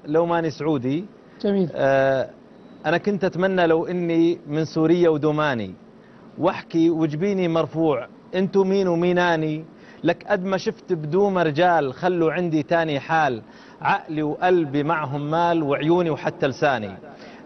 لو ماني سعودي. جميل. أنا كنت أتمنى لو إني من سوريا ودوماني، واحكي وجبيني مرفوع انتو مين وميناني، لك قد ما شفت بدوم رجال خلوا عندي تاني حال، عقلي وقلبي معهم مال وعيوني وحتى لساني.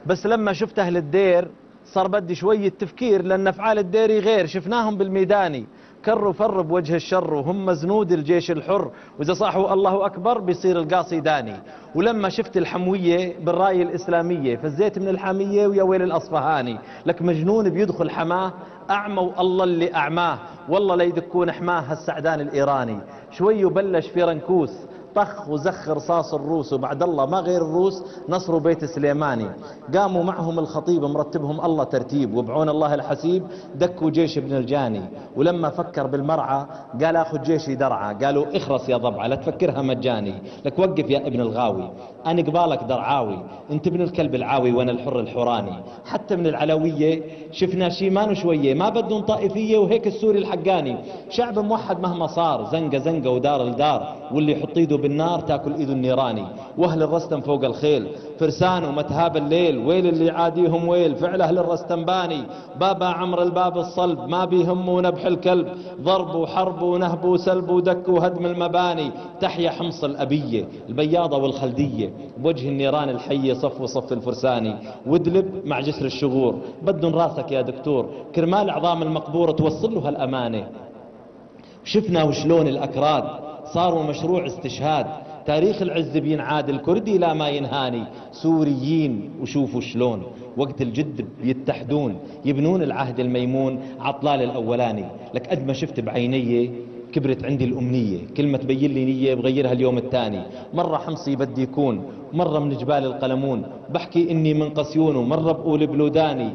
بس لما شفت أهل الدير صار بدي شوية تفكير، لأن أفعال الديري غير شفناهم بالميداني، كروا فر بوجه الشر وهم زنود الجيش الحر، وإذا صاحوا الله أكبر بيصير القاصي داني. ولما شفت الحموية بالراية الإسلامية فزيت من الحامية ويا ويل الأصفهاني، لك مجنون بيدخل حماه أعمى والله اللي أعماه، والله ليدكون حماه هالسعدان الإيراني. شوي وبلش في رنكوس طخ وزخ رصاص الروس، وبعد الله ما غير الروس نصروا بيت سليماني. قاموا معهم الخطيب مرتبهم الله ترتيب، وبعون الله الحسيب دكوا جيش ابن الجاني. ولما فكر بالمرعى قال اخذ جيشي درعى، قالوا اخرس يا ضبعة لا تفكرها مجاني، لك وقف يا ابن الغاوي انا قبالك درعاوي، انت ابن الكلب العاوي وانا الحر الحوراني. حتى من العلوية شفنا شيمان شوية ما بدهم طائفية، وهيك السوري الحقاني شعب موحد مهما صار، زنقة زنقة ودار لدار، واللي يحط ايده بالنار تاكل ايده النيراني. واهل الرستم فوق الخيل فرسان ومتهاب الليل، ويل اللي عاديهم ويل فعل اهل الرستنباني. بابا عمر الباب الصلب ما بيهمه نبح الكلب، ضرب وحرب ونهب وسلب ودك وهدم المباني. تحيا حمص الأبية البياضة والخلدية، بوجه النيران الحية صف وصف الفرساني. ودلب مع جسر الشغور بدن راسك يا دكتور، كرمال عظام المقبورة توصل له هالأمانة. شفنا وشلون الأكراد صاروا مشروع استشهاد، تاريخ العز بينعاد الكردي لا ما ينهاني. سوريين وشوفوا شلون وقت الجد بيتحدون، يبنون العهد الميمون عطلال الأولاني. لك قد ما شفت بعيني كبرت عندي الأمنية، كلمة تبين لي نية بغيرها اليوم الثاني. مرة حمصي بدي يكون، مرة من جبال القلمون بحكي إني من قسيون، ومرة بقول بلوداني.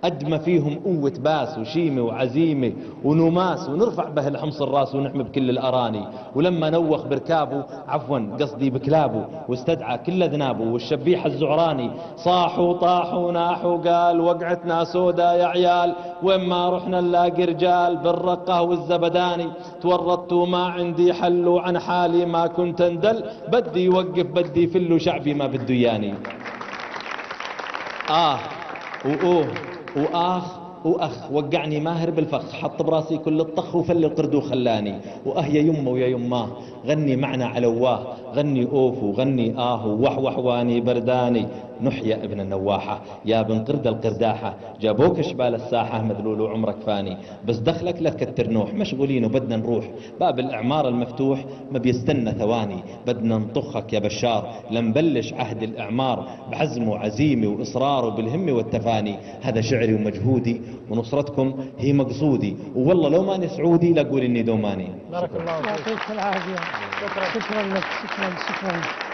قد ما فيهم قوة باس وشيمة وعزيمة ونماس، ونرفع به الحمص الراس ونحمي بكل الأراني. ولما نوخ بركابه عفوا قصدي بكلابه، واستدعى كل ذنابه والشبيح الزعراني، صاحوا طاحوا ناحوا قال وقعتنا سودا يا عيال، وين ما رحنا نلاقي رجال بالرقة والزبداني. تورطت ما عندي حل وعن حالي ما كنت اندل، بدي يوقف بدي فل شعبي ما بده ياني. وأوه وآخ وأخ وقعني ماهر بالفخ، حط براسي كل الطخ وفل القرد وخلاني. يا يمه ويا يماه غني معنا علواه، غني أوف وغني ووح واني برداني. نحيا ابن النواحة يا بن قرد القرداحة، جابوك شبال الساحة مذلول وعمرك فاني. بس دخلك لا تكتر نوح مشغولين وبدنا نروح، باب الإعمار المفتوح ما بيستنى ثواني. بدنا نطخك يا بشار لنبلش عهد الإعمار، بعزم وعزيمة وإصرار وبالهمة والتفاني. هذا شعري ومجهودي ونصرتكم هي مقصودي، والله لو ماني سعودي لاقول إني دوماني. بارك الله فيك. يعطيك العافية. شكرا لك. شكرا.